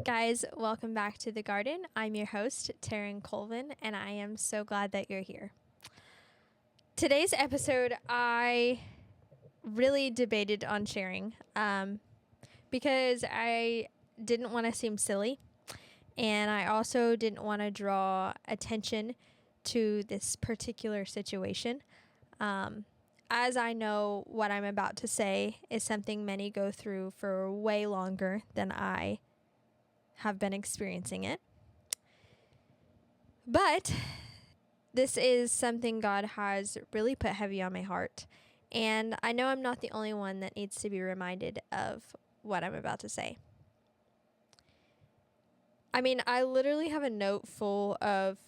Guys, welcome back to the garden. I'm your host, Taryn Colvin, and I am so glad that you're here. Today's episode, I really debated on sharing because I didn't want to seem silly, and I also didn't want to draw attention to this particular situation. As I know what I'm about to say is something many go through for way longer than I have been experiencing it. But this is something God has really put heavy on my heart. And I know I'm not the only one that needs to be reminded of what I'm about to say. I mean, I literally have a note full of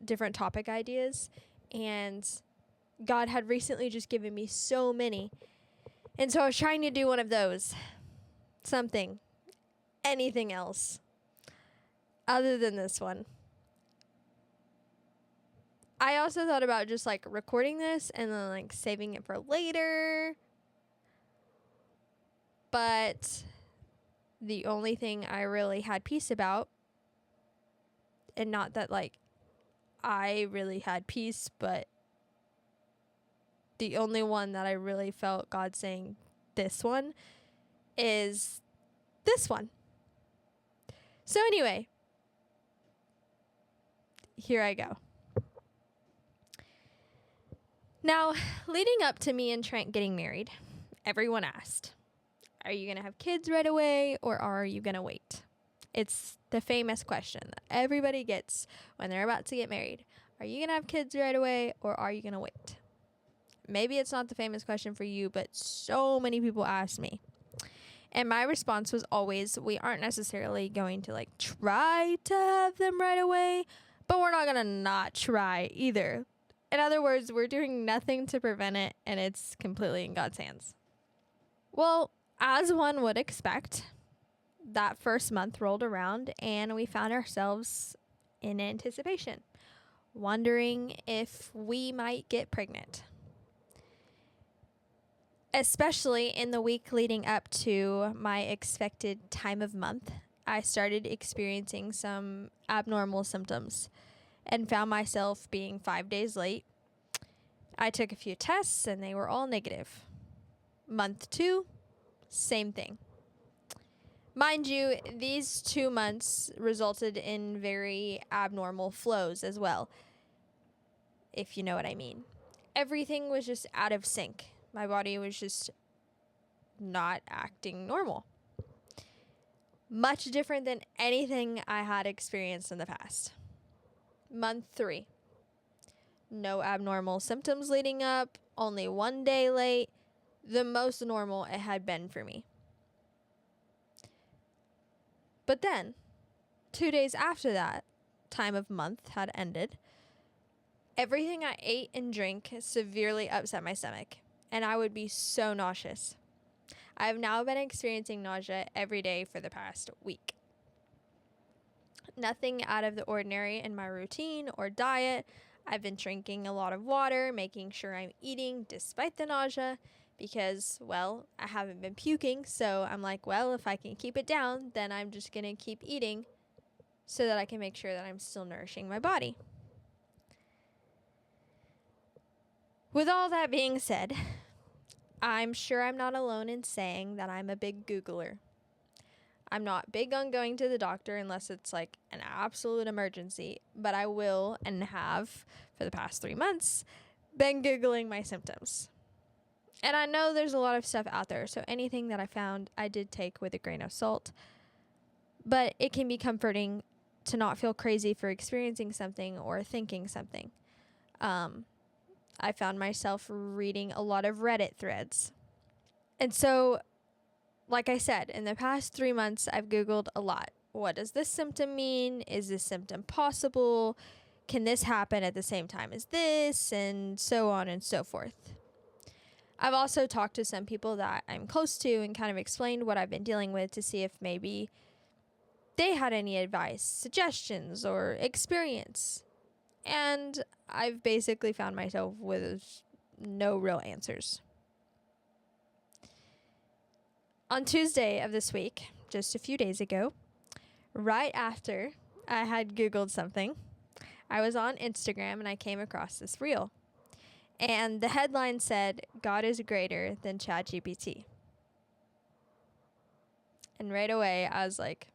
different topic ideas, and God had recently just given me so many. And so I was trying to do one of those. Something. Anything else. Other than this one. I also thought about just like recording this and then like saving it for later. But the only thing I really had peace about, and not that like I really had peace, but the only one that I really felt God saying this one is this one. So anyway, here I go. Now, leading up to me and Trent getting married, everyone asked, are you going to have kids right away or are you going to wait? It's the famous question that everybody gets when they're about to get married. Are you going to have kids right away or are you going to wait? Maybe it's not the famous question for you, but so many people ask me. And my response was always, we aren't necessarily going to like try to have them right away, but we're not going to not try either. In other words, we're doing nothing to prevent it, and it's completely in God's hands. Well, as one would expect, that first month rolled around, and we found ourselves in anticipation, wondering if we might get pregnant. Especially in the week leading up to my expected time of month, I started experiencing some abnormal symptoms and found myself being 5 days late. I took a few tests and they were all negative. Month 2, same thing. Mind you, these 2 months resulted in very abnormal flows as well, if you know what I mean. Everything was just out of sync. My body was just not acting normal. Much different than anything I had experienced in the past. Month 3. No abnormal symptoms leading up, only 1 day late, the most normal it had been for me. But then, 2 days after that time of month had ended, everything I ate and drank severely upset my stomach, and I would be so nauseous. I have now been experiencing nausea every day for the past week. Nothing out of the ordinary in my routine or diet. I've been drinking a lot of water, making sure I'm eating despite the nausea because, well, I haven't been puking. So I'm like, well, if I can keep it down, then I'm just going to keep eating so that I can make sure that I'm still nourishing my body. With all that being said, I'm sure I'm not alone in saying that I'm a big Googler. I'm not big on going to the doctor unless it's like an absolute emergency, but I will and have for the past 3 months been Googling my symptoms. And I know there's a lot of stuff out there, so anything that I found I did take with a grain of salt. But it can be comforting to not feel crazy for experiencing something or thinking something. I found myself reading a lot of Reddit threads. And so, like I said, in the past 3 months, I've Googled a lot. What does this symptom mean? Is this symptom possible? Can this happen at the same time as this? And so on and so forth. I've also talked to some people that I'm close to and kind of explained what I've been dealing with to see if maybe they had any advice, suggestions, or experience. And I've basically found myself with no real answers. On Tuesday of this week, just a few days ago, right after I had Googled something, I was on Instagram and I came across this reel. And the headline said, "God is greater than ChatGPT." And right away, I was like,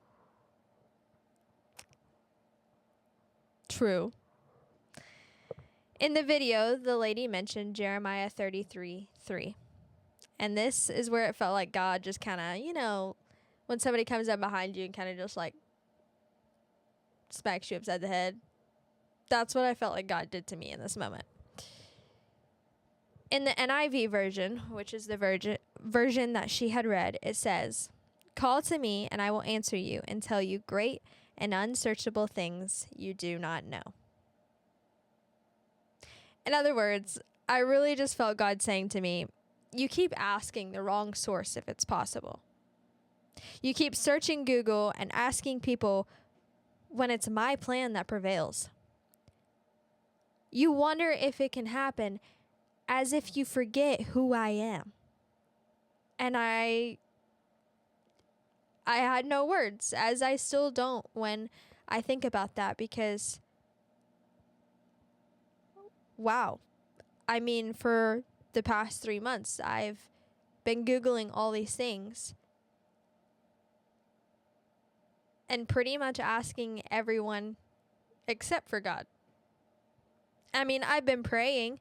true. In the video, the lady mentioned Jeremiah 33:3. And this is where it felt like God just kind of, when somebody comes up behind you and kind of just like smacks you upside the head. That's what I felt like God did to me in this moment. In the NIV version, which is the version that she had read, it says, "Call to me and I will answer you and tell you great and unsearchable things you do not know." In other words, I really just felt God saying to me, you keep asking the wrong source if it's possible. You keep searching Google and asking people when it's my plan that prevails. You wonder if it can happen as if you forget who I am. And I had no words, as I still don't when I think about that, because wow. I mean, for the past 3 months, I've been Googling all these things and pretty much asking everyone except for God. I mean, I have been praying,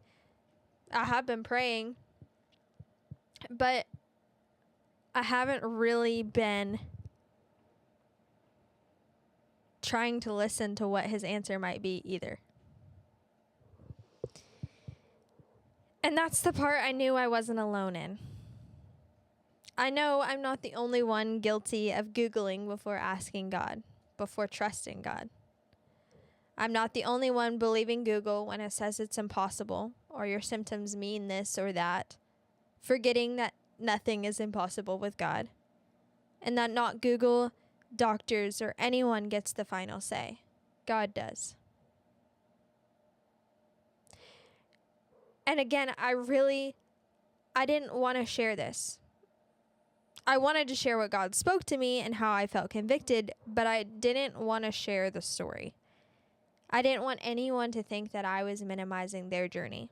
but I haven't really been trying to listen to what his answer might be either. And that's the part I knew I wasn't alone in. I know I'm not the only one guilty of Googling before asking God, before trusting God. I'm not the only one believing Google when it says it's impossible, or your symptoms mean this or that, forgetting that nothing is impossible with God, and that not Google, doctors, or anyone gets the final say. God does. And again, I didn't want to share this. I wanted to share what God spoke to me and how I felt convicted, but I didn't want to share the story. I didn't want anyone to think that I was minimizing their journey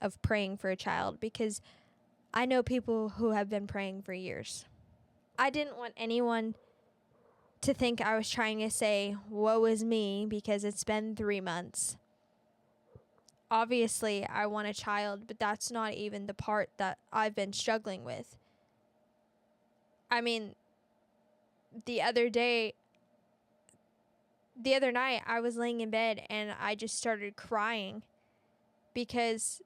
of praying for a child, because I know people who have been praying for years. I didn't want anyone to think I was trying to say, woe is me, because it's been 3 months. Obviously, I want a child, but that's not even the part that I've been struggling with. I mean, the other night, I was laying in bed and I just started crying because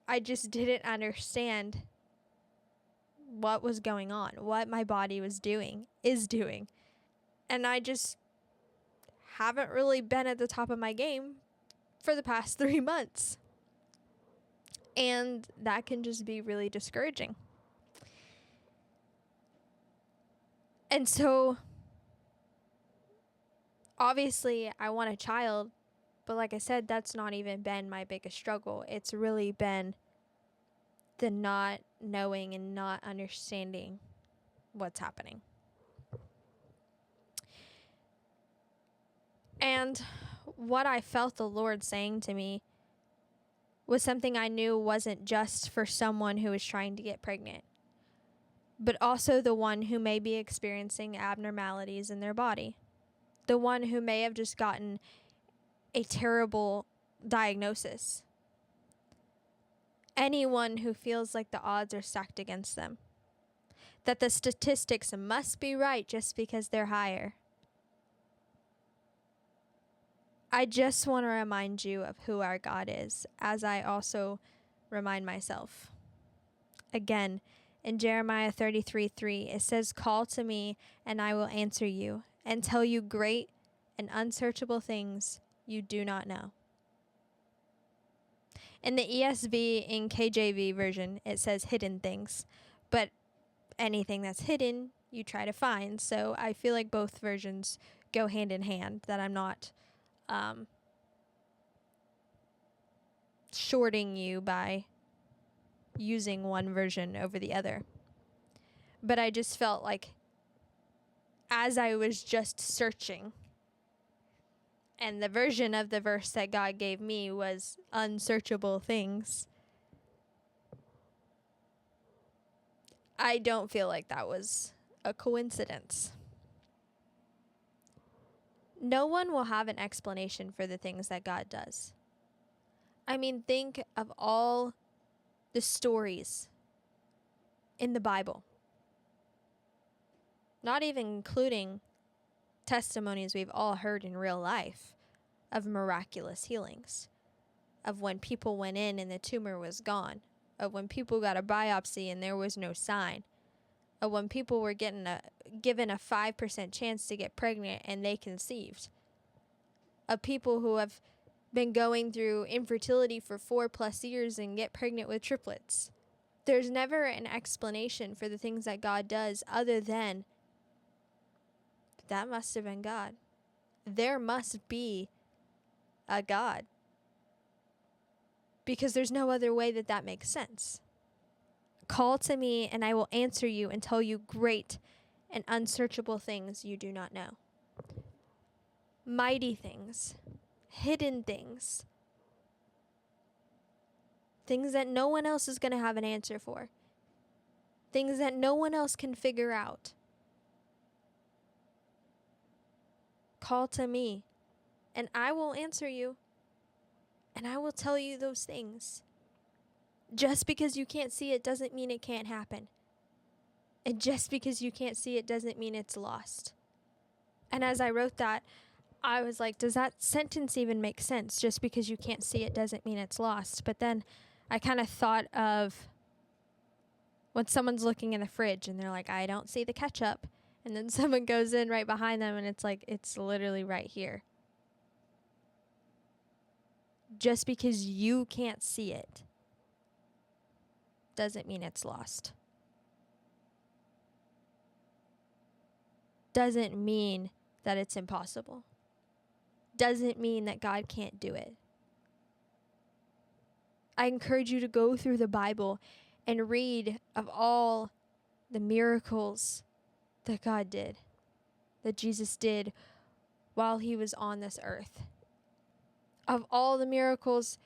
I just didn't understand what was going on, what my body is doing. And I just haven't really been at the top of my game for the past 3 months. And that can just be really discouraging. And so, obviously, I want a child, but like I said, that's not even been my biggest struggle. It's really been the not knowing and not understanding what's happening. And what I felt the Lord saying to me was something I knew wasn't just for someone who was trying to get pregnant, but also the one who may be experiencing abnormalities in their body, the one who may have just gotten a terrible diagnosis, anyone who feels like the odds are stacked against them, that the statistics must be right just because they're higher. I just want to remind you of who our God is, as I also remind myself. Again, in Jeremiah 33:3, it says, "Call to me, and I will answer you, and tell you great and unsearchable things you do not know." In the ESV and KJV version, it says hidden things, but anything that's hidden, you try to find. So I feel like both versions go hand in hand, that I'm not shorting you by using one version over the other. But I just felt like as I was just searching. And the version of the verse that God gave me was unsearchable things. I don't feel like that was a coincidence. No one will have an explanation for the things that God does. I mean, think of all the stories in the Bible, not even including testimonies we've all heard in real life of miraculous healings, of when people went in and the tumor was gone, of when people got a biopsy and there was no sign, of when people were given a 5% chance to get pregnant and they conceived, of people who have been going through infertility for 4+ years and get pregnant with triplets. There's never an explanation for the things that God does other than that must have been God. There must be a God, because there's no other way that makes sense. Call to me and I will answer you and tell you great and unsearchable things you do not know. Mighty things, hidden things, things that no one else is going to have an answer for, things that no one else can figure out. Call to me and I will answer you and I will tell you those things. Just because you can't see it doesn't mean it can't happen. And just because you can't see it doesn't mean it's lost. And as I wrote that, I was like, does that sentence even make sense? Just because you can't see it doesn't mean it's lost. But then I kind of thought of when someone's looking in the fridge and they're like, I don't see the ketchup. And then someone goes in right behind them and it's like, it's literally right here. Just because you can't see it doesn't mean it's lost. Doesn't mean that it's impossible. Doesn't mean that God can't do it. I encourage you to go through the Bible and read of all the miracles that God did, that Jesus did while he was on this earth. Of all the miracles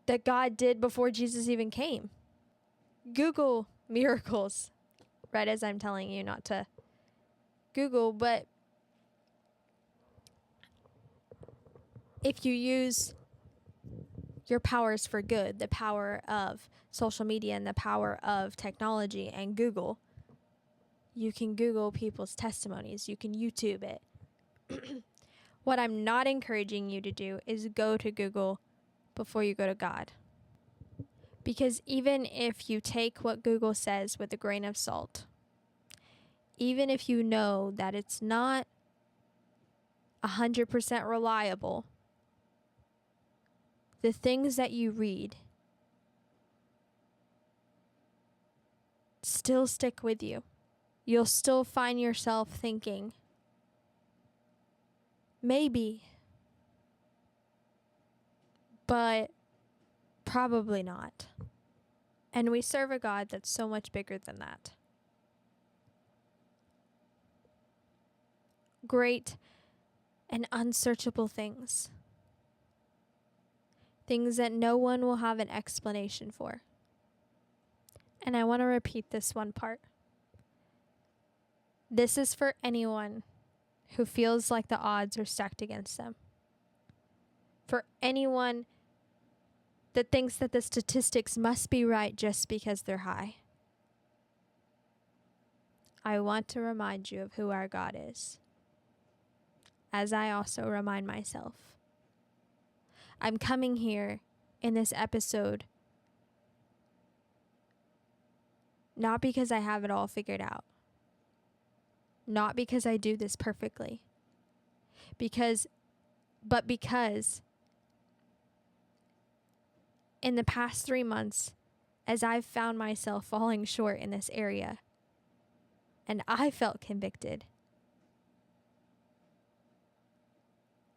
that God did before Jesus even came. Google miracles, right as I'm telling you not to Google, but if you use your powers for good, the power of social media and the power of technology and Google, you can Google people's testimonies. You can YouTube it. What I'm not encouraging you to do is go to Google before you go to God. Because even if you take what Google says with a grain of salt, even if you know that it's not 100% reliable, the things that you read still stick with you. You'll still find yourself thinking, maybe, but probably not. And we serve a God that's so much bigger than that. Great and unsearchable things. Things that no one will have an explanation for. And I want to repeat this one part. This is for anyone who feels like the odds are stacked against them. For anyone that thinks that the statistics must be right just because they're high. I want to remind you of who our God is, as I also remind myself. I'm coming here in this episode not because I have it all figured out, not because I do this perfectly, but because in the past 3 months, as I've found myself falling short in this area, and I felt convicted,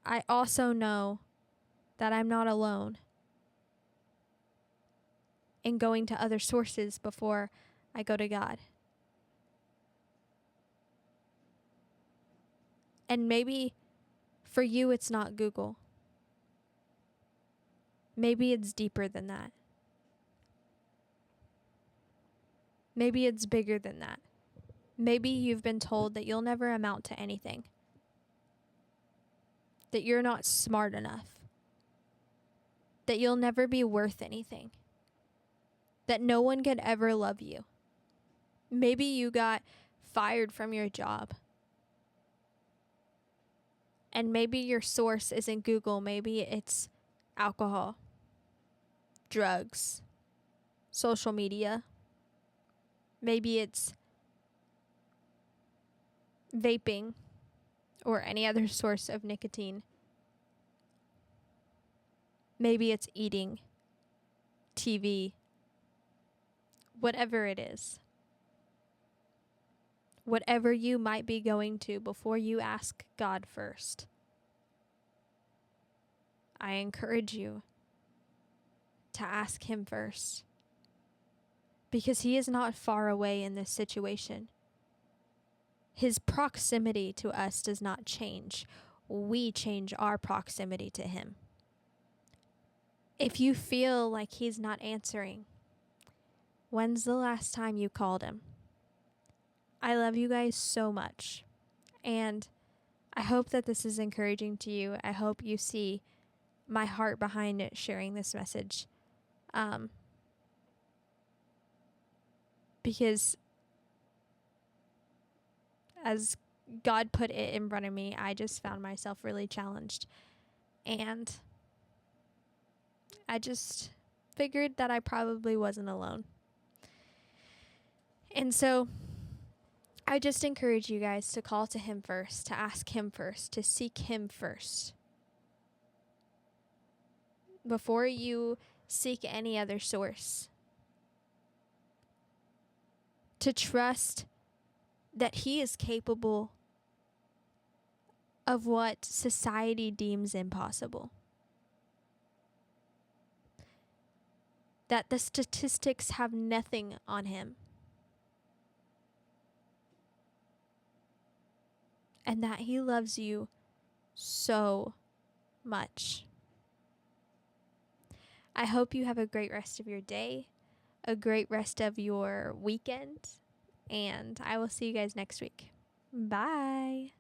I also know that I'm not alone in going to other sources before I go to God. And maybe for you, it's not Google. Maybe it's deeper than that. Maybe it's bigger than that. Maybe you've been told that you'll never amount to anything, that you're not smart enough, that you'll never be worth anything, that no one could ever love you. Maybe you got fired from your job. And maybe your source isn't Google. Maybe it's alcohol, drugs, social media. Maybe it's vaping or any other source of nicotine. Maybe it's eating, TV, whatever it is. Whatever you might be going to before you ask God first, I encourage you to ask Him first, because He is not far away in this situation. His proximity to us does not change. We change our proximity to Him. If you feel like He's not answering, when's the last time you called Him? I love you guys so much, and I hope that this is encouraging to you. I hope you see my heart behind it, sharing this message, because as God put it in front of me, I just found myself really challenged, and I just figured that I probably wasn't alone. And so I just encourage you guys to call to Him first, to ask Him first, to seek Him first, before you seek any other source. To trust that He is capable of what society deems impossible. That the statistics have nothing on Him. And that He loves you so much. I hope you have a great rest of your day, a great rest of your weekend, and I will see you guys next week. Bye.